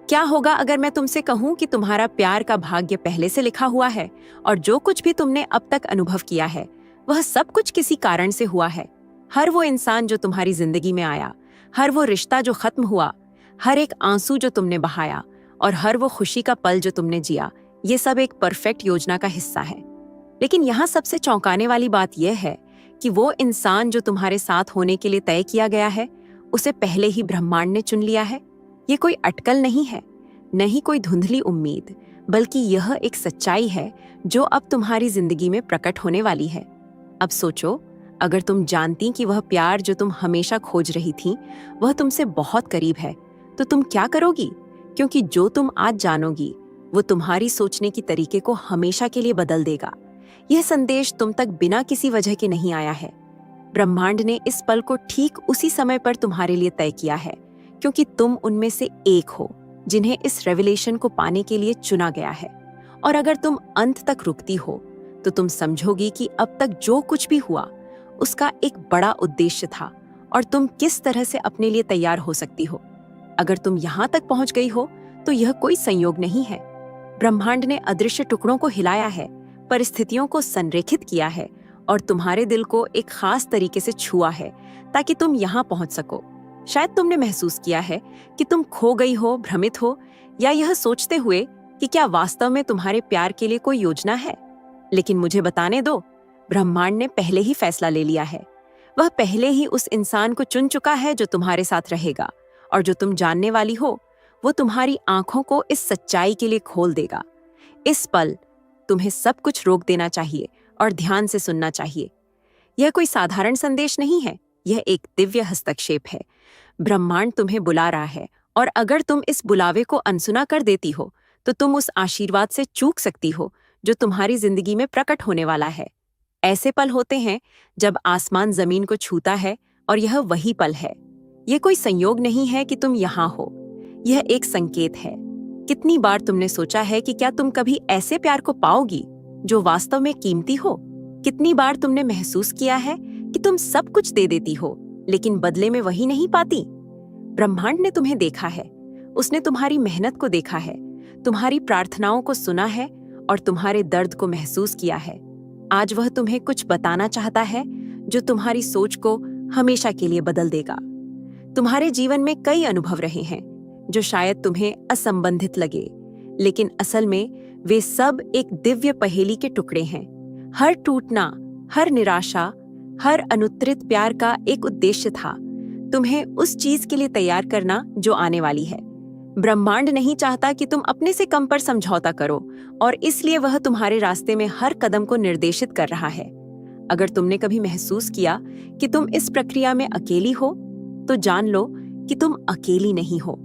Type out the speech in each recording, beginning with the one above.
क्या होगा अगर मैं तुमसे कहूं कि तुम्हारा प्यार का भाग्य पहले से लिखा हुआ है और जो कुछ भी तुमने अब तक अनुभव किया है वह सब कुछ किसी कारण से हुआ है। हर वो इंसान जो तुम्हारी जिंदगी में आया, हर वो रिश्ता जो खत्म हुआ, हर एक आंसू जो तुमने बहाया और हर वो खुशी का पल जो तुमने जिया, ये सब एक परफेक्ट योजना का हिस्सा है। लेकिन यहाँ सबसे चौंकाने वाली बात यह है कि वो इंसान जो तुम्हारे साथ होने के लिए तय किया गया है, उसे पहले ही ब्रह्मांड ने चुन लिया है। ये कोई अटकल नहीं है, न ही कोई धुंधली उम्मीद, बल्कि यह एक सच्चाई है जो अब तुम्हारी जिंदगी में प्रकट होने वाली है। अब सोचो, अगर तुम जानती कि वह प्यार जो तुम हमेशा खोज रही थी वह तुमसे बहुत करीब है, तो तुम क्या करोगी? क्योंकि जो तुम आज जानोगी वो तुम्हारी सोचने की तरीके को हमेशा के लिए बदल देगा। यह संदेश तुम तक बिना किसी वजह के नहीं आया है। ब्रह्मांड ने इस पल को ठीक उसी समय पर तुम्हारे लिए तय किया है, क्योंकि तुम उनमें से एक हो जिन्हें इस रेवलेशन को पाने के लिए चुना गया है। और अगर तुम अंत तक रुकती हो तो तुम समझोगी कि अब तक जो कुछ भी हुआ उसका एक बड़ा उद्देश्य था और तुम किस तरह से अपने लिए तैयार हो सकती हो। अगर तुम यहाँ तक पहुंच गई हो तो यह कोई संयोग नहीं है। ब्रह्मांड ने अदृश्य टुकड़ों को हिलाया है, परिस्थितियों को संरेखित किया है और तुम्हारे दिल को एक खास तरीके से छुआ है ताकि तुम यहाँ पहुंच सको। शायद तुमने महसूस किया है कि तुम खो गई हो, भ्रमित हो, या यह सोचते हुए कि क्या वास्तव में तुम्हारे प्यार के लिए कोई योजना है। लेकिन मुझे बताने दो, ब्रह्मांड ने पहले ही फैसला ले लिया है। वह पहले ही उस इंसान को चुन चुका है जो तुम्हारे साथ रहेगा, और जो तुम जानने वाली हो वो तुम्हारी आंखों को इस सच्चाई के लिए खोल देगा। इस पल तुम्हें सब कुछ रोक देना चाहिए और ध्यान से सुनना चाहिए। यह कोई साधारण संदेश नहीं है, यह एक दिव्य हस्तक्षेप है। ब्रह्मांड तुम्हें बुला रहा है, और अगर तुम इस बुलावे को अनसुना कर देती हो तो तुम उस आशीर्वाद से चूक सकती हो जो तुम्हारी जिंदगी में प्रकट होने वाला है। ऐसे पल होते हैं जब आसमान जमीन को छूता है, और यह वही पल है। यह कोई संयोग नहीं है कि तुम यहाँ हो, यह एक संकेत है। कितनी बार तुमने सोचा है कि क्या तुम कभी ऐसे प्यार को पाओगी जो वास्तव में कीमती हो? कितनी बार तुमने महसूस किया है कि तुम सब कुछ दे देती हो लेकिन बदले में वही नहीं पाती? ब्रह्मांड ने तुम्हें देखा है, उसने तुम्हारी मेहनत को देखा है, तुम्हारी प्रार्थनाओं को सुना है और तुम्हारे दर्द को महसूस किया है। आज वह तुम्हें कुछ बताना चाहता है जो तुम्हारी सोच को हमेशा के लिए बदल देगा। तुम्हारे जीवन में कई अनुभव रहे हैं जो शायद तुम्हें असंबंधित लगे, लेकिन असल में वे सब एक दिव्य पहेली के टुकड़े हैं। हर टूटना, हर निराशा, हर अनुत्तरित प्यार का एक उद्देश्य था, तुम्हें उस चीज के लिए तैयार करना जो आने वाली है। ब्रह्मांड नहीं चाहता कि तुम अपने से कम पर समझौता करो, और इसलिए वह तुम्हारे रास्ते में हर कदम को निर्देशित कर रहा है। अगर तुमने कभी महसूस किया कि तुम इस प्रक्रिया में अकेली हो, तो जान लो कि तुम अकेली नहीं हो।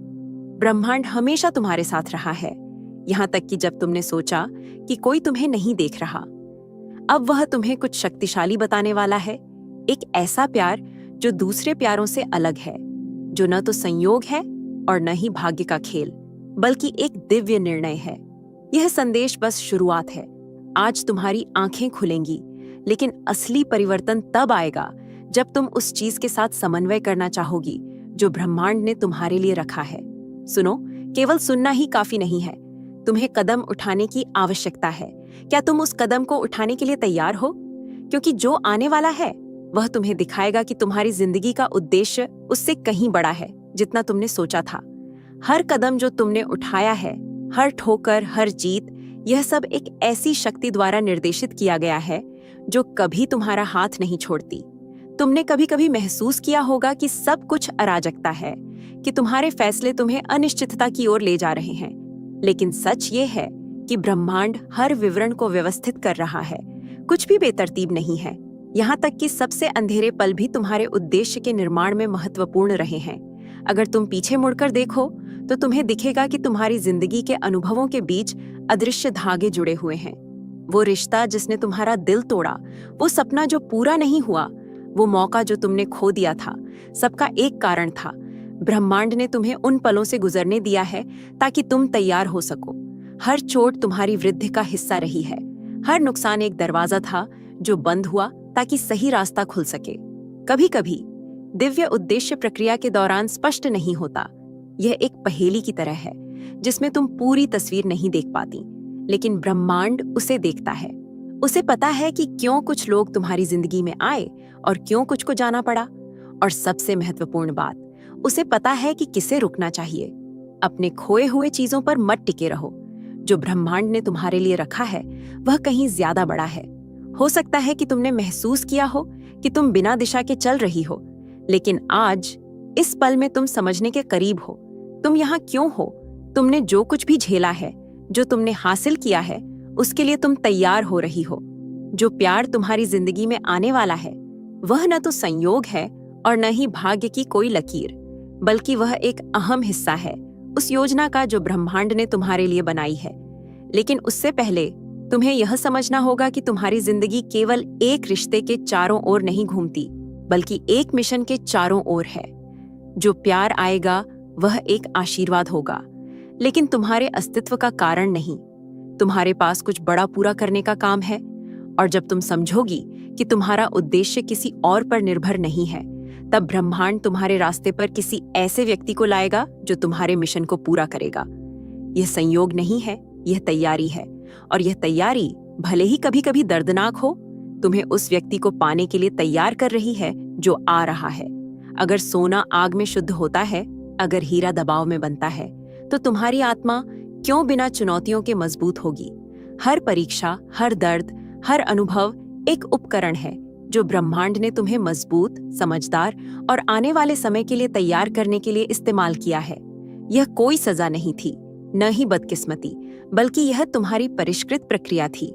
ब्रह्मांड हमेशा तुम्हारे साथ रहा है, यहाँ तक कि जब तुमने सोचा कि कोई तुम्हें नहीं देख रहा। अब वह तुम्हें कुछ शक्तिशाली बताने वाला है, एक ऐसा प्यार जो दूसरे प्यारों से अलग है, जो न तो संयोग है और न ही भाग्य का खेल, बल्कि एक दिव्य निर्णय है। यह संदेश बस शुरुआत है। आज तुम्हारी आंखें खुलेंगी, लेकिन असली परिवर्तन तब आएगा जब तुम उस चीज के साथ समन्वय करना चाहोगी जो ब्रह्मांड ने तुम्हारे लिए रखा है। सुनो, केवल सुनना ही काफी नहीं है, तुम्हें कदम उठाने की आवश्यकता है। क्या तुम उस कदम को उठाने के लिए तैयार हो? क्योंकि जो आने वाला है वह तुम्हें दिखाएगा कि तुम्हारी जिंदगी का उद्देश्य उससे कहीं बड़ा है जितना तुमने सोचा था। हर कदम जो तुमने उठाया है, हर ठोकर, हर जीत, यह सब एक ऐसी शक्ति द्वारा निर्देशित किया गया है जो कभी तुम्हारा हाथ नहीं छोड़ती। तुमने कभी कभी महसूस किया होगा कि सब कुछ अराजकता है, कि तुम्हारे फैसले तुम्हें अनिश्चितता की ओर ले जा रहे हैं, लेकिन सच ये है कि ब्रह्मांड हर विवरण को व्यवस्थित कर रहा है। कुछ भी बेतरतीब नहीं है, यहाँ तक कि सबसे अंधेरे पल भी तुम्हारे उद्देश्य के निर्माण में महत्वपूर्ण रहे हैं। अगर तुम पीछे मुड़कर देखो तो तुम्हें दिखेगा कि तुम्हारी जिंदगी के अनुभवों के बीच अदृश्य धागे जुड़े हुए हैं। वो रिश्ता जिसने तुम्हारा दिल तोड़ा, वो सपना जो पूरा नहीं हुआ, वो मौका जो तुमने खो दिया था, सबका एक कारण था। ब्रह्मांड ने तुम्हें उन पलों से गुजरने दिया है ताकि तुम तैयार हो सको। हर चोट तुम्हारी वृद्धि का हिस्सा रही है, हर नुकसान एक दरवाजा था जो बंद हुआ ताकि सही रास्ता खुल सके। कभी कभी दिव्य उद्देश्य प्रक्रिया के दौरान स्पष्ट नहीं होता, यह एक पहेली की तरह है जिसमें तुम पूरी तस्वीर नहीं देख पाती, लेकिन ब्रह्मांड उसे देखता है। उसे पता है कि क्यों कुछ लोग तुम्हारी जिंदगी में आए और क्यों कुछ को जाना पड़ा। और सबसे महत्वपूर्ण बात, उसे पता है कि किसे रुकना चाहिए। अपने खोए हुए चीजों पर मत टिके रहो। जो ब्रह्मांड ने तुम्हारे लिए रखा है वह कहीं ज्यादा बड़ा है। हो सकता है कि तुमने महसूस किया हो कि तुम बिना दिशा के चल रही हो, लेकिन आज इस पल में तुम समझने के करीब हो। तुम यहाँ क्यों हो? तुमने जो कुछ भी झेला है, जो तुमने हासिल किया है, उसके लिए तुम तैयार हो रही हो। जो प्यार तुम्हारी जिंदगी में आने वाला है वह न तो संयोग है और न ही भाग्य की कोई लकीर, बल्कि वह एक अहम हिस्सा है उस योजना का जो ब्रह्मांड ने तुम्हारे लिए बनाई है। लेकिन उससे पहले तुम्हें यह समझना होगा कि तुम्हारी जिंदगी केवल एक रिश्ते के चारों ओर नहीं घूमती, बल्कि एक मिशन के चारों ओर है। जो प्यार आएगा वह एक आशीर्वाद होगा, लेकिन तुम्हारे अस्तित्व का कारण नहीं। तुम्हारे पास कुछ बड़ा पूरा करने का काम है, और जब तुम समझोगी कि तुम्हारा उद्देश्य किसी और पर निर्भर नहीं है, तब ब्रह्मांड तुम्हारे रास्ते पर किसी ऐसे व्यक्ति को लाएगा जो तुम्हारे मिशन को पूरा करेगा। यह संयोग नहीं है, यह तैयारी है, और यह तैयारी भले ही कभी कभी दर्दनाक हो, तुम्हें उस व्यक्ति को पाने के लिए तैयार कर रही है जो आ रहा है। अगर सोना आग में शुद्ध होता है, अगर हीरा दबाव में बनता है, तो तुम्हारी आत्मा क्यों बिना चुनौतियों के मजबूत होगी? हर परीक्षा, हर दर्द, हर अनुभव एक उपकरण है जो ब्रह्मांड ने तुम्हें मजबूत, समझदार और आने वाले समय के लिए तैयार करने के लिए इस्तेमाल किया है। यह कोई सजा नहीं थी, न ही बदकिस्मती, बल्कि यह तुम्हारी परिष्कृत प्रक्रिया थी।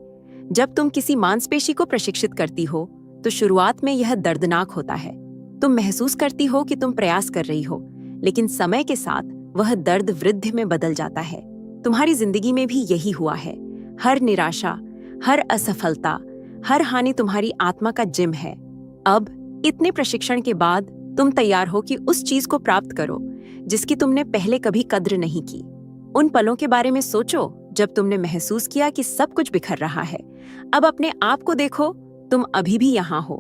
जब तुम किसी मांसपेशी को प्रशिक्षित करती हो तो शुरुआत में यह दर्दनाक होता है। तुम महसूस करती हो कि तुम प्रयास कर रही हो, लेकिन समय के साथ वह दर्द वृद्धि में बदल जाता है। तुम्हारी जिंदगी में भी यही हुआ है। हर निराशा, हर असफलता, हर हानि तुम्हारी आत्मा का जिम है। अब इतने प्रशिक्षण के बाद तुम तैयार हो कि उस चीज को प्राप्त करो जिसकी तुमने पहले कभी कद्र नहीं की। उन पलों के बारे में सोचो जब तुमने महसूस किया कि सब कुछ बिखर रहा है। अब अपने आप को देखो, तुम अभी भी यहाँ हो।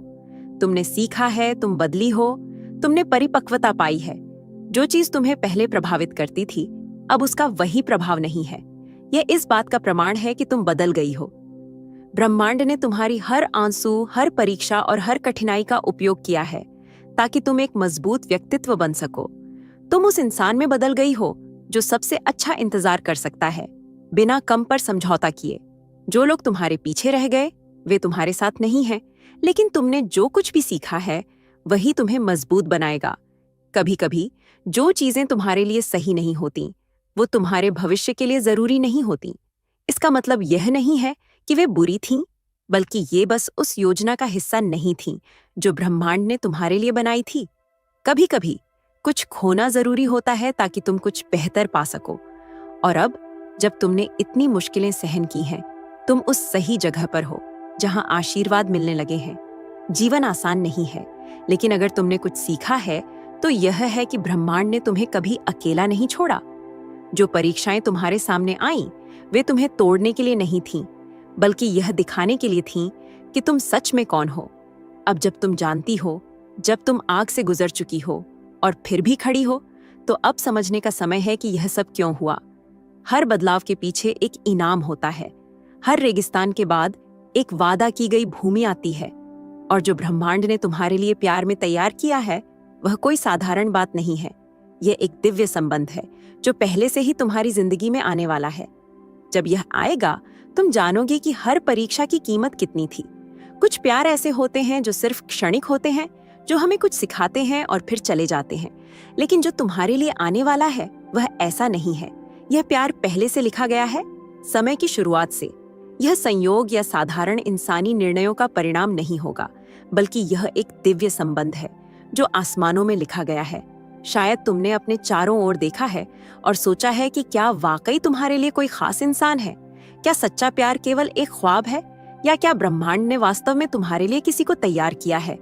तुमने सीखा है, तुम बदली हो, तुमने परिपक्वता पाई है। जो चीज तुम्हें पहले प्रभावित करती थी, अब उसका वही प्रभाव नहीं है। यह इस बात का प्रमाण है कि तुम बदल गई हो। ब्रह्मांड ने तुम्हारी हर आंसू, हर परीक्षा और हर कठिनाई का उपयोग किया है ताकि तुम एक मजबूत व्यक्तित्व बन सको। तुम उस इंसान में बदल गई हो जो सबसे अच्छा इंतजार कर सकता है, बिना कम पर समझौता किए। जो लोग तुम्हारे पीछे रह गए वे तुम्हारे साथ नहीं हैं, लेकिन तुमने जो कुछ भी सीखा है वही तुम्हें मजबूत बनाएगा। कभी कभी जो चीजें तुम्हारे लिए सही नहीं होती वो तुम्हारे भविष्य के लिए जरूरी नहीं होती। इसका मतलब यह नहीं है कि वे बुरी थीं, बल्कि ये बस उस योजना का हिस्सा नहीं थीं जो ब्रह्मांड ने तुम्हारे लिए बनाई थी। कभी कभी कुछ खोना जरूरी होता है ताकि तुम कुछ बेहतर पा सको। और अब जब तुमने इतनी मुश्किलें सहन की हैं, तुम उस सही जगह पर हो जहां आशीर्वाद मिलने लगे हैं। जीवन आसान नहीं है, लेकिन अगर तुमने कुछ सीखा है तो यह है कि ब्रह्मांड ने तुम्हें कभी अकेला नहीं छोड़ा। जो परीक्षाएं तुम्हारे सामने आईं, वे तुम्हें तोड़ने के लिए नहीं थीं, बल्कि यह दिखाने के लिए थीं कि तुम सच में कौन हो। अब जब तुम जानती हो, जब तुम आग से गुजर चुकी हो और फिर भी खड़ी हो, तो अब समझने का समय है कि यह सब क्यों हुआ। हर बदलाव के पीछे एक इनाम होता है। हर रेगिस्तान के बाद एक वादा की गई भूमि आती है, और जो ब्रह्मांड ने तुम्हारे लिए प्यार में तैयार किया है वह कोई साधारण बात नहीं है। यह एक दिव्य संबंध है जो पहले से ही तुम्हारी जिंदगी में आने वाला है। जब यह आएगा तुम जानोगे कि हर परीक्षा की कीमत कितनी थी। कुछ प्यार ऐसे होते हैं जो सिर्फ क्षणिक होते हैं, जो हमें कुछ सिखाते हैं और फिर चले जाते हैं, लेकिन जो तुम्हारे लिए आने वाला है वह ऐसा नहीं है। यह प्यार पहले से लिखा गया है, समय की शुरुआत से। यह संयोग या साधारण इंसानी निर्णयों का परिणाम नहीं होगा, बल्कि यह एक दिव्य संबंध है जो आसमानों में लिखा गया है। शायद तुमने अपने चारों ओर देखा है और सोचा है कि क्या वाकई तुम्हारे लिए कोई खास इंसान है। क्या सच्चा प्यार केवल एक ख्वाब है, या क्या ब्रह्मांड ने वास्तव में तुम्हारे लिए किसी को तैयार किया है?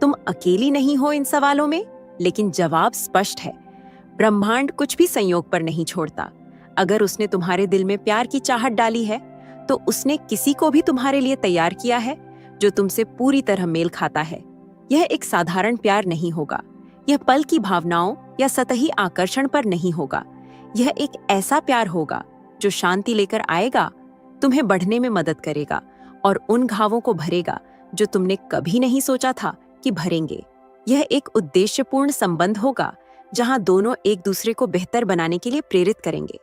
तुम अकेली नहीं हो इन सवालों में, लेकिन जवाब स्पष्ट है। ब्रह्मांड कुछ भी संयोग पर नहीं छोड़ता। अगर उसने तुम्हारे दिल में प्यार की चाहत डाली है, तो उसने किसी को भी तुम्हारे लिए तैयार किया है जो तुमसे पूरी तरह मेल खाता है। यह एक साधारण प्यार नहीं होगा। यह पल की भावनाओं या सतही आकर्षण पर नहीं होगा। यह एक ऐसा प्यार होगा जो शांति लेकर आएगा, तुम्हें बढ़ने में मदद करेगा और उन घावों को भरेगा जो तुमने कभी नहीं सोचा था कि भरेंगे। यह एक उद्देश्यपूर्ण संबंध होगा जहां दोनों एक दूसरे को बेहतर बनाने के लिए प्रेरित करेंगे।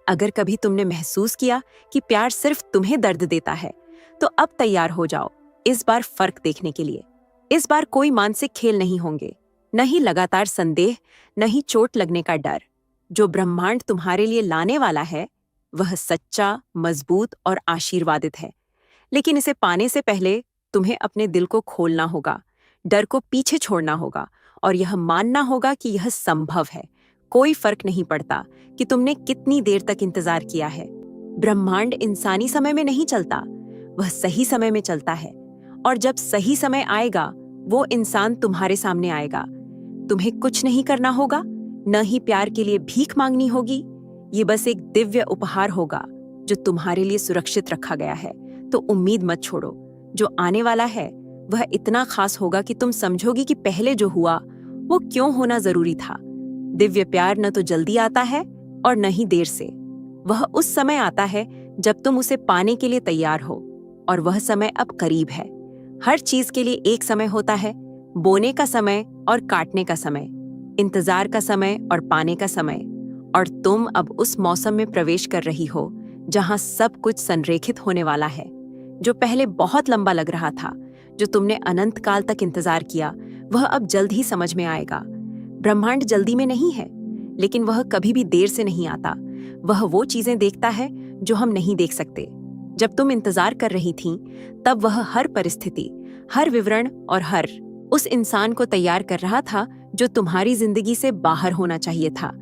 अगर कभी तुमने महसूस किया कि प्यार सिर्फ तुम्हें दर्द देता है, तो अब तैयार हो जाओ इस बार फर्क देखने के लिए। इस बार कोई मानसिक खेल नहीं होंगे, न ही लगातार संदेह, न ही चोट लगने का डर। जो ब्रह्मांड तुम्हारे लिए लाने वाला है वह सच्चा, मजबूत और आशीर्वादित है। लेकिन इसे पाने से पहले तुम्हें अपने दिल को खोलना होगा, डर को पीछे छोड़ना होगा और यह मानना होगा कि यह संभव है। कोई फर्क नहीं पड़ता कि तुमने कितनी देर तक इंतजार किया है। ब्रह्मांड इंसानी समय में नहीं चलता, वह सही समय में चलता है। और जब सही समय आएगा, वो इंसान तुम्हारे सामने आएगा। तुम्हें कुछ नहीं करना होगा, न ही प्यार के लिए भीख मांगनी होगी। ये बस एक दिव्य उपहार होगा जो तुम्हारे लिए सुरक्षित रखा गया है। तो उम्मीद मत छोड़ो, जो आने वाला है वह इतना खास होगा कि तुम समझोगी कि पहले जो हुआ वो क्यों होना जरूरी था। दिव्य प्यार न तो जल्दी आता है और न ही देर से। वह उस समय आता है जब तुम उसे पाने के लिए तैयार हो, और वह समय अब करीब है। हर चीज के लिए एक समय होता है, बोने का समय और काटने का समय, इंतजार का समय और पाने का समय। और तुम अब उस मौसम में प्रवेश कर रही हो जहां सब कुछ संरेखित होने वाला है। जो पहले बहुत लंबा लग रहा था, जो तुमने अनंत काल तक इंतजार किया, वह अब जल्द ही समझ में आएगा। ब्रह्मांड जल्दी में नहीं है, लेकिन वह कभी भी देर से नहीं आता। वह वो चीजें देखता है जो हम नहीं देख सकते। जब तुम इंतजार कर रही थीं, तब वह हर परिस्थिति, हर विवरण और हर उस इंसान को तैयार कर रहा था जो तुम्हारी जिंदगी से बाहर होना चाहिए था।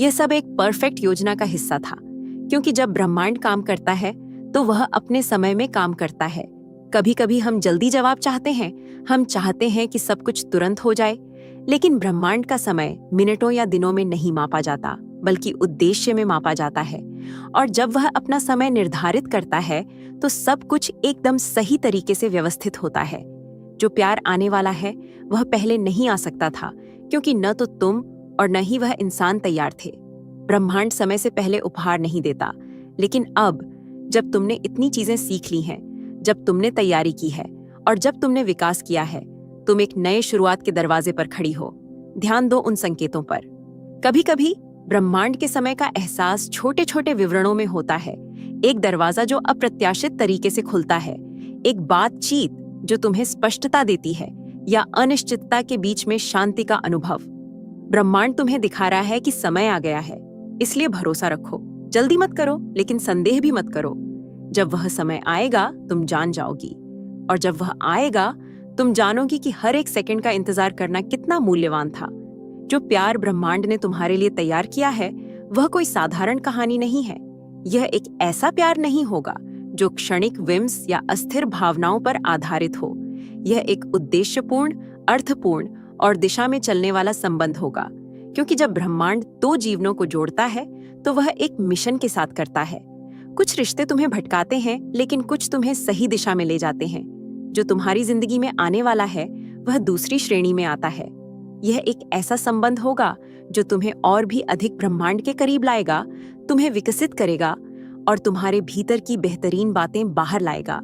यह सब एक परफेक्ट योजना का हिस्सा था, क्योंकि जब ब्रह्मांड काम करता है तो वह अपने समय में काम करता है। कभी कभी हम जल्दी जवाब चाहते हैं, हम चाहते हैं कि सब कुछ तुरंत हो जाए, लेकिन ब्रह्मांड का समय मिनटों या दिनों में नहीं मापा जाता, बल्कि उद्देश्य में मापा जाता है। और जब वह अपना समय निर्धारित करता है तो सब कुछ एकदम सही तरीके से व्यवस्थित होता है। जो प्यार आने वाला है वह पहले नहीं आ सकता था, क्योंकि न तो तुम और न ही वह इंसान तैयार थे। ब्रह्मांड समय से पहले उपहार नहीं देता, लेकिन अब जब तुमने इतनी चीजें सीख ली हैं, जब तुमने तैयारी की है और जब तुमने विकास किया है, तुम एक नए शुरुआत के दरवाजे पर खड़ी हो। ध्यान दो उन संकेतों पर। कभी कभी ब्रह्मांड के समय का एहसास छोटे छोटे विवरणों में होता है। एक दरवाजा जो अप्रत्याशित तरीके से खुलता है, एक बातचीत जो तुम्हें स्पष्टता देती है, या अनिश्चितता के बीच में शांति का अनुभव। ब्रह्मांड तुम्हें दिखा रहा है कि समय आ गया है, इसलिए भरोसा रखो। जल्दी मत करो, लेकिन संदेह भी मत करो। जब वह समय आएगा तुम जान जाओगी, और जब वह आएगा तुम जानोगी कि हर एक सेकंड का इंतजार करना कितना मूल्यवान था। जो प्यार ब्रह्मांड ने तुम्हारे लिए तैयार किया है वह कोई साधारण कहानी नहीं है। यह एक ऐसा प्यार नहीं होगा जो क्षणिक विम्स या अस्थिर भावनाओं पर आधारित हो। यह एक उद्देश्यपूर्ण, अर्थपूर्ण और दिशा में चलने वाला संबंध होगा, क्योंकि जब ब्रह्मांड दो जीवनों को जोड़ता है तो वह एक मिशन के साथ करता है। कुछ रिश्ते तुम्हें भटकाते हैं, लेकिन कुछ तुम्हें सही दिशा में ले जाते हैं। जो तुम्हारी जिंदगी में आने वाला है वह दूसरी श्रेणी में आता है। यह एक ऐसा संबंध होगा जो तुम्हें और भी अधिक ब्रह्मांड के करीब लाएगा, तुम्हें विकसित करेगा और तुम्हारे भीतर की बेहतरीन बातें बाहर लाएगा।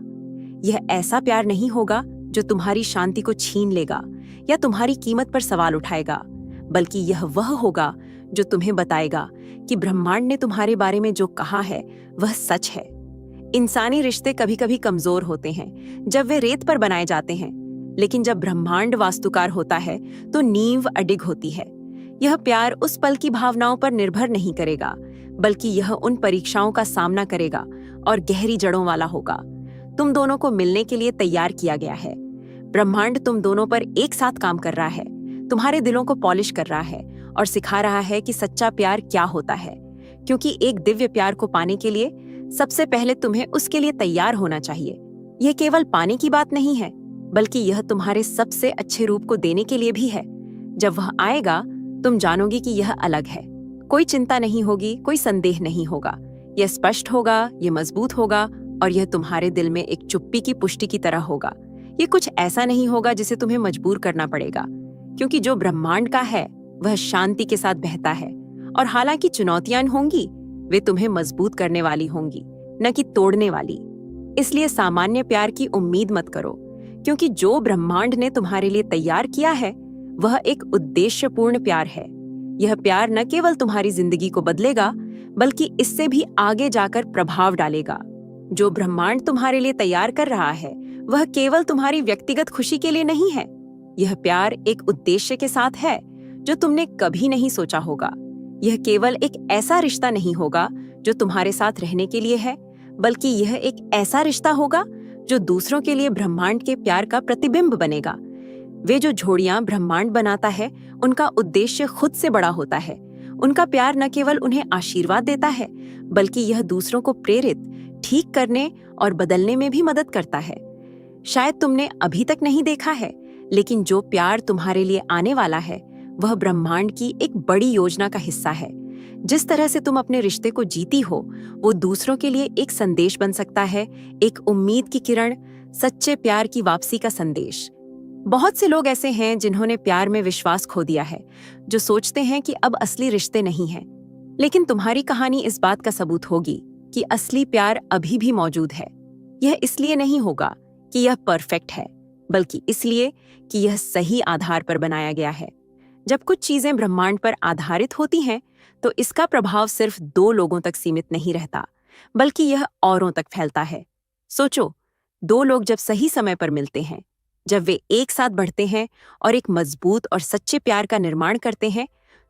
यह ऐसा प्यार नहीं होगा जो तुम्हारी शांति को छीन लेगा या तुम्हारी कीमत पर सवाल उठाएगा, बल्कि यह वह होगा जो तुम्हें बताएगा कि ब्रह्मांड ने तुम्हारे बारे में जो कहा है वह सच है। इंसानी रिश्ते कभी कभी कमजोर होते हैं जब वे रेत पर बनाए जाते हैं, लेकिन जब ब्रह्मांड वास्तुकार होता है तो नींव अडिग होती है। यह प्यार उस पल की भावनाओं पर निर्भर नहीं करेगा, बल्कि यह उन परीक्षाओं का सामना करेगा और गहरी जड़ों वाला होगा। तुम दोनों को मिलने के लिए तैयार किया गया है। ब्रह्मांड तुम दोनों पर एक साथ काम कर रहा है, तुम्हारे दिलों को पॉलिश कर रहा है और सिखा रहा है कि सच्चा प्यार क्या होता है। क्योंकि एक दिव्य प्यार को पाने के लिए सबसे पहले तुम्हें उसके लिए तैयार होना चाहिए। यह केवल पाने की बात नहीं है, बल्कि यह तुम्हारे सबसे अच्छे रूप को देने के लिए भी है। जब वह आएगा तुम जानोगी कि यह अलग है। कोई चिंता नहीं होगी, कोई संदेह नहीं होगा। यह स्पष्ट होगा, यह मजबूत होगा और यह तुम्हारे दिल में एक चुप्पी की पुष्टि की तरह होगा। यह कुछ ऐसा नहीं होगा जिसे तुम्हें मजबूर करना पड़ेगा, क्योंकि जो ब्रह्मांड का है वह शांति के साथ बहता है और हालांकि चुनौतियां होंगी, वे तुम्हें मजबूत करने वाली होंगी, न कि तोड़ने वाली। इसलिए सामान्य प्यार की उम्मीद मत करो, क्योंकि जो ब्रह्मांड ने तुम्हारे लिए तैयार किया है वह एक उद्देश्यपूर्ण प्यार है। यह प्यार न केवल तुम्हारी जिंदगी को बदलेगा, बल्कि इससे भी आगे जाकर प्रभाव डालेगा। जो ब्रह्मांड तुम्हारे लिए तैयार कर रहा है वह केवल तुम्हारी व्यक्तिगत खुशी के लिए नहीं है। यह प्यार एक उद्देश्य के साथ है जो तुमने कभी नहीं सोचा होगा। यह केवल एक ऐसा रिश्ता नहीं होगा जो तुम्हारे साथ रहने के लिए है, बल्कि यह एक ऐसा रिश्ता होगा जो दूसरों के लिए ब्रह्मांड के प्यार का प्रतिबिंब बनेगा। वे जो जोड़ियां ब्रह्मांड बनाता है उनका उद्देश्य खुद से बड़ा होता है। उनका प्यार न केवल उन्हें आशीर्वाद देता है, बल्कि यह दूसरों को प्रेरित, ठीक करने और बदलने में भी मदद करता है। शायद तुमने अभी तक नहीं देखा है, लेकिन जो प्यार तुम्हारे लिए आने वाला है वह ब्रह्मांड की एक बड़ी योजना का हिस्सा है। जिस तरह से तुम अपने रिश्ते को जीती हो, वो दूसरों के लिए एक संदेश बन सकता है, एक उम्मीद की किरण, सच्चे प्यार की वापसी का संदेश। बहुत से लोग ऐसे हैं जिन्होंने प्यार में विश्वास खो दिया है, जो सोचते हैं कि अब असली रिश्ते नहीं हैं। लेकिन तुम्हारी कहानी इस बात का सबूत होगी कि असली प्यार अभी भी मौजूद है। यह इसलिए नहीं होगा कि यह परफेक्ट है, बल्कि इसलिए कि यह सही आधार पर बनाया गया है। जब कुछ चीजें ब्रह्मांड पर आधारित होती हैं, तो इसका प्रभाव सिर्फ 2 लोगों तक सीमित नहीं रहता, बल्कि यह औरों तक फैलता है। सोचो, 2 लोग जब सही समय पर मिलते हैं, जब वे एक साथ बढ़ते हैं और एक मजबूत और सच्चे प्यार का निर्माण करते हैं,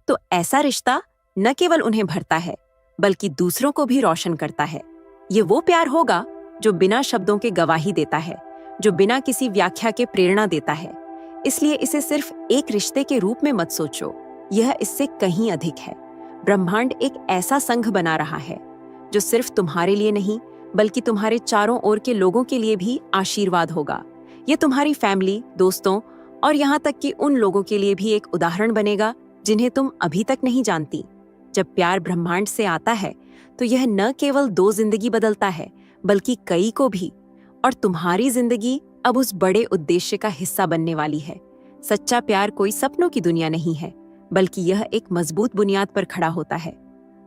तो ऐसा रिश्ता न केवल उन्हें भरता है, बल्कि दूसरों को भी रोशन करता है। ये वो प्यार होगा जो बिना शब्दों के गवाही देता है, जो बिना किसी व्याख्या के प्रेरणा देता है। इसलिए इसे सिर्फ एक रिश्ते के रूप में मत सोचो, यह इससे कहीं अधिक है। ब्रह्मांड एक ऐसा संघ बना रहा है जो सिर्फ तुम्हारे लिए नहीं, बल्कि तुम्हारे चारों ओर के लोगों के लिए भी आशीर्वाद होगा। यह तुम्हारी फैमिली, दोस्तों और यहाँ तक कि उन लोगों के लिए भी एक उदाहरण बनेगा जिन्हें तुम अभी तक नहीं जानती। जब प्यार ब्रह्मांड से आता है तो यह न केवल 2 जिंदगी बदलता है, बल्कि कई को भी। और तुम्हारी जिंदगी अब उस बड़े उद्देश्य का हिस्सा बनने वाली है। सच्चा प्यार कोई सपनों की दुनिया नहीं है, बल्कि यह एक मजबूत बुनियाद पर खड़ा होता है।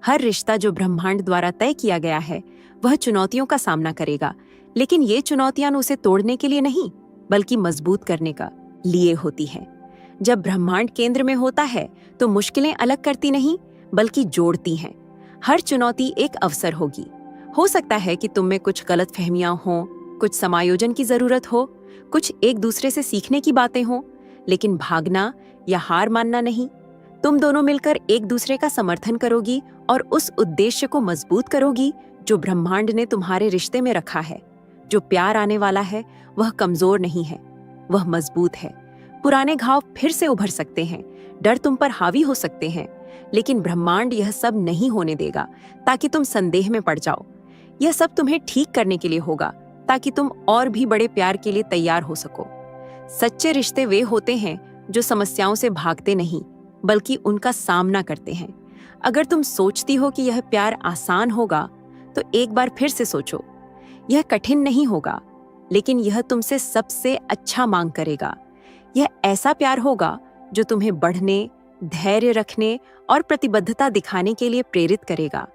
हर रिश्ता जो ब्रह्मांड द्वारा तय किया गया है वह चुनौतियों का सामना करेगा, लेकिन ये चुनौतियां उसे तोड़ने के लिए नहीं, बल्कि मजबूत करने का लिए होती हैं। जब ब्रह्मांड केंद्र में होता है तो मुश्किलें अलग करती नहीं, बल्कि जोड़ती हैं। हर चुनौती एक अवसर होगी। हो सकता है कि तुम में कुछ गलतफहमियां हों, कुछ समायोजन की जरूरत हो, कुछ एक दूसरे से सीखने की बातें हों, लेकिन भागना या हार मानना नहीं। तुम दोनों मिलकर एक दूसरे का समर्थन करोगी और उस उद्देश्य को मजबूत करोगी जो ब्रह्मांड ने तुम्हारे रिश्ते में रखा है। जो प्यार आने वाला है वह कमजोर नहीं है, वह मजबूत है। पुराने घाव फिर से उभर सकते हैं, डर तुम पर हावी हो सकते हैं, लेकिन ब्रह्मांड यह सब नहीं होने देगा ताकि तुम संदेह में पड़ जाओ। यह सब तुम्हें ठीक करने के लिए होगा, ताकि तुम और भी बड़े प्यार के लिए तैयार हो सको। सच्चे रिश्ते वे होते हैं जो समस्याओं से भागते नहीं, बल्कि उनका सामना करते हैं। अगर तुम सोचती हो कि यह प्यार आसान होगा, तो एक बार फिर से सोचो। यह कठिन नहीं होगा, लेकिन यह तुमसे सबसे अच्छा मांग करेगा। यह ऐसा प्यार होगा जो तुम्हें बढ़ने, धैर्य रखने और प्रतिबद्धता दिखाने के लिए प्रेरित करेगा।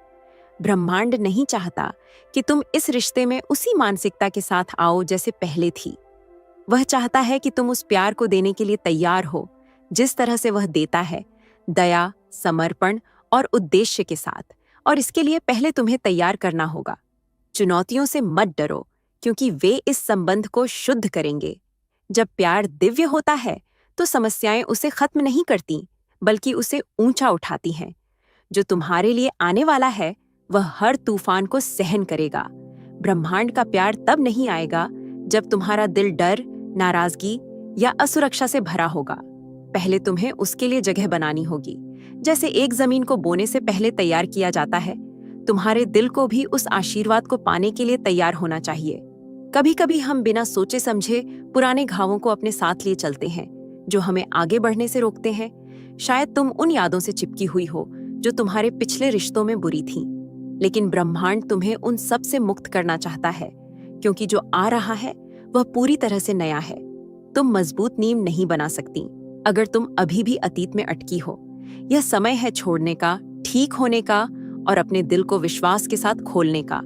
ब्रह्मांड नहीं चाहता कि तुम इस रिश्ते में उसी मानसिकता के साथ आओ जैसे पहले थी। वह चाहता है कि तुम उस प्यार को देने के लिए तैयार हो, जिस तरह से वह देता है, दया, समर्पण और उद्देश्य के साथ। और इसके लिए पहले तुम्हें तैयार करना होगा। चुनौतियों से मत डरो, क्योंकि वे इस संबंध को शुद्ध करेंगे। जब प्यार दिव्य होता है तो समस्याएं उसे खत्म नहीं करती, बल्कि उसे ऊंचा उठाती हैं। जो तुम्हारे लिए आने वाला है वह हर तूफान को सहन करेगा। ब्रह्मांड का प्यार तब नहीं आएगा जब तुम्हारा दिल डर, नाराजगी या असुरक्षा से भरा होगा। पहले तुम्हें उसके लिए जगह बनानी होगी। जैसे एक जमीन को बोने से पहले तैयार किया जाता है, तुम्हारे दिल को भी उस आशीर्वाद को पाने के लिए तैयार होना चाहिए। कभी कभी हम बिना सोचे समझे पुराने घावों को अपने साथ लिए चलते हैं, जो हमें आगे बढ़ने से रोकते हैं। शायद तुम उन यादों से चिपकी हुई हो जो तुम्हारे पिछले रिश्तों में बुरी थीं, लेकिन ब्रह्मांड तुम्हें उन सब से मुक्त करना चाहता है, क्योंकि जो आ रहा है वह पूरी तरह से नया है। तुम मजबूत नींव नहीं बना सकती अगर तुम अभी भी अतीत में अटकी हो। यह समय है छोड़ने का, ठीक होने का और अपने दिल को विश्वास के साथ खोलने का।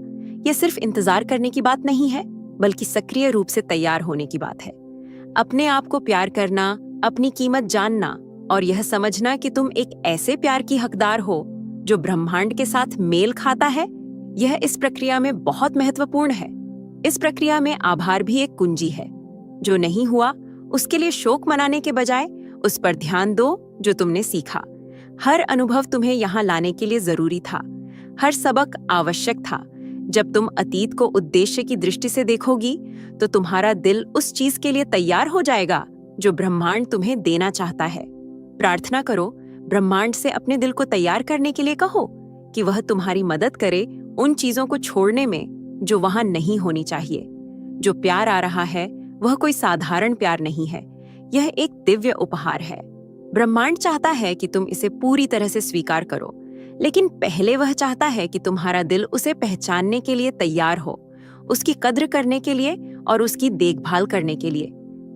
यह सिर्फ इंतजार करने की बात नहीं है, बल्कि सक्रिय रूप से तैयार होने की बात है। अपने आप को प्यार करना, अपनी कीमत जानना और यह समझना कि तुम एक ऐसे प्यार की हकदार हो जो ब्रह्मांड के साथ मेल खाता है, यह इस प्रक्रिया में बहुत महत्वपूर्ण है। इस प्रक्रिया में आभार भी एक कुंजी है। जो नहीं हुआ उसके लिए शोक मनाने के बजाय उस पर ध्यान दो जो तुमने सीखा। हर अनुभव तुम्हें यहाँ लाने के लिए जरूरी था। हर सबक आवश्यक था। जब तुम अतीत को उद्देश्य की दृष्टि से देखोगी तो तुम्हारा दिल उस चीज के लिए तैयार हो जाएगा जो ब्रह्मांड तुम्हें देना चाहता है। प्रार्थना करो, ब्रह्मांड से अपने दिल को तैयार करने के लिए कहो कि वह तुम्हारी मदद करे उन चीजों को छोड़ने में जो वहां नहीं होनी चाहिए। जो प्यार आ रहा है वह कोई साधारण प्यार नहीं है, यह एक दिव्य उपहार है। ब्रह्मांड चाहता है कि तुम इसे पूरी तरह से स्वीकार करो, लेकिन पहले वह चाहता है कि तुम्हारा दिल उसे पहचानने के लिए तैयार हो, उसकी कद्र करने के लिए और उसकी देखभाल करने के लिए।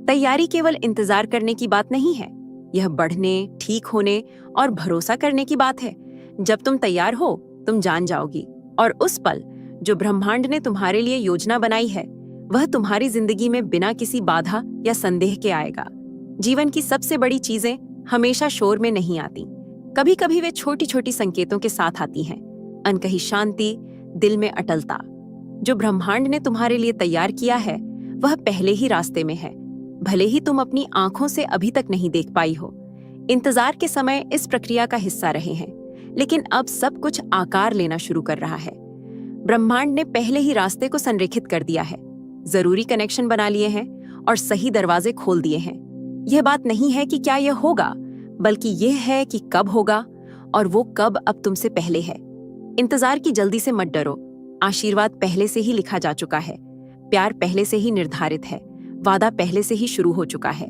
तैयारी केवल इंतजार करने की बात नहीं है, यह बढ़ने, ठीक होने और भरोसा करने की बात है। जब तुम तैयार हो, तुम जान जाओगी और उस पल जो ब्रह्मांड ने तुम्हारे लिए योजना बनाई है वह तुम्हारी जिंदगी में बिना किसी बाधा या संदेह के आएगा। जीवन की सबसे बड़ी चीजें हमेशा शोर में नहीं आती, कभी कभी वे छोटी छोटी संकेतों के साथ आती हैं। अनकही शांति, दिल में अटलता। जो ब्रह्मांड ने तुम्हारे लिए तैयार किया है वह पहले ही रास्ते में है, भले ही तुम अपनी आंखों से अभी तक नहीं देख पाई हो। इंतजार के समय इस प्रक्रिया का हिस्सा रहे हैं, लेकिन अब सब कुछ आकार लेना शुरू कर रहा है। ब्रह्मांड ने पहले ही रास्ते को संरेखित कर दिया है, जरूरी कनेक्शन बना लिए हैं और सही दरवाजे खोल दिए हैं। यह बात नहीं है कि क्या यह होगा, बल्कि यह है कि कब होगा, और वो कब अब तुमसे पहले है। इंतजार की जल्दी से मत डरो, आशीर्वाद पहले से ही लिखा जा चुका है, प्यार पहले से ही निर्धारित है, वादा पहले से ही शुरू हो चुका है।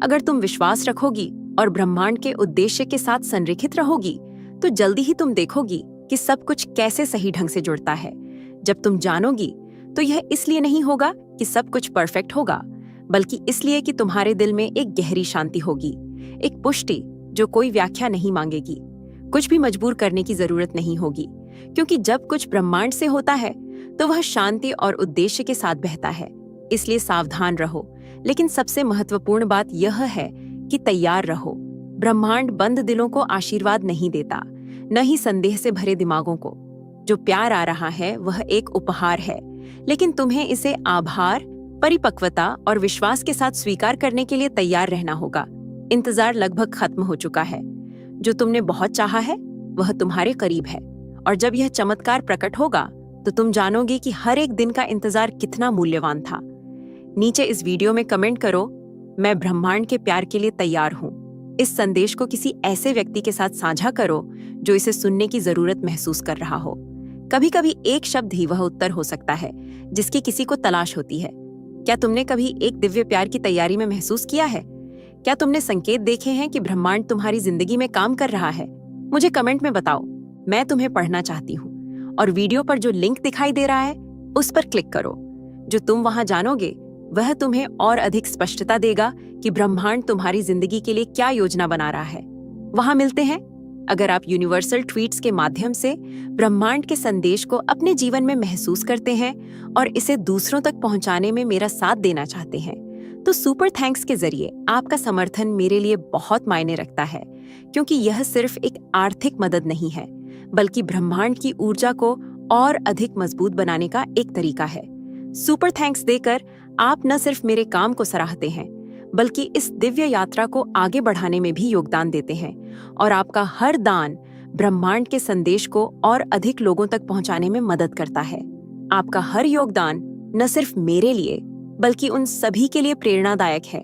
अगर तुम विश्वास रखोगी और ब्रह्मांड के उद्देश्य के साथ संरेखित रहोगी तो जल्दी ही तुम देखोगी कि सब कुछ कैसे सही ढंग से जुड़ता है। जब तुम जानोगी तो यह इसलिए नहीं होगा कि सब कुछ परफेक्ट होगा, बल्कि इसलिए कि तुम्हारे दिल में एक गहरी शांति होगी, एक पुष्टि जो कोई व्याख्या नहीं मांगेगी। कुछ भी मजबूर करने की जरूरत नहीं होगी, क्योंकि जब कुछ ब्रह्मांड से होता है तो वह शांति और उद्देश्य के साथ बहता है। इसलिए सावधान रहो, लेकिन सबसे महत्वपूर्ण बात यह है कि तैयार रहो। ब्रह्मांड बंद दिलों को आशीर्वाद नहीं देता, न ही संदेह से भरे दिमागों को। जो प्यार आ रहा है वह एक उपहार है, लेकिन तुम्हें इसे आभार, परिपक्वता और विश्वास के साथ स्वीकार करने के लिए तैयार रहना होगा। इंतजार लगभग खत्म हो चुका है। जो तुमने बहुत चाहा है वह तुम्हारे करीब है, और जब यह चमत्कार प्रकट होगा तो तुम जानोगे कि हर एक दिन का इंतजार कितना मूल्यवान था। नीचे इस वीडियो में कमेंट करो, मैं ब्रह्मांड के प्यार के लिए तैयार हूँ। इस संदेश को किसी ऐसे व्यक्ति के साथ साझा करो जो इसे सुनने की जरूरत महसूस कर रहा हो। कभी कभी एक शब्द ही वह उत्तर हो सकता है जिसकी किसी को तलाश होती है। क्या तुमने कभी एक दिव्य प्यार की तैयारी में महसूस किया है? क्या तुमने संकेत देखे हैं कि ब्रह्मांड तुम्हारी जिंदगी में काम कर रहा है? मुझे कमेंट में बताओ, मैं तुम्हें पढ़ना चाहती हूँ। और वीडियो पर जो लिंक दिखाई दे रहा है उस पर क्लिक करो। जो तुम वहां जानोगे वह तुम्हें और अधिक स्पष्टता देगा कि ब्रह्मांड तुम्हारी जिंदगी के लिए क्या योजना बना रहा है। वहां मिलते हैं। अगर आप यूनिवर्सल ट्वीट्स के माध्यम से ब्रह्मांड के संदेश को अपने जीवन में महसूस करते हैं और इसे दूसरों तक पहुंचाने में मेरा साथ देना चाहते हैं, तो सुपर थैंक्स के जरिए आपका समर्थन मेरे लिए बहुत मायने रखता है, क्योंकि यह सिर्फ एक आर्थिक मदद नहीं है, बल्कि ब्रह्मांड की ऊर्जा को और अधिक मजबूत बनाने का एक तरीका है। सुपर थैंक्स देकर आप न सिर्फ मेरे काम को सराहते हैं, बल्कि इस दिव्य यात्रा को आगे बढ़ाने में भी योगदान देते हैं, और आपका हर दान ब्रह्मांड के संदेश को और अधिक लोगों तक पहुंचाने में मदद करता है। आपका हर योगदान न सिर्फ मेरे लिए बल्कि उन सभी के लिए प्रेरणादायक है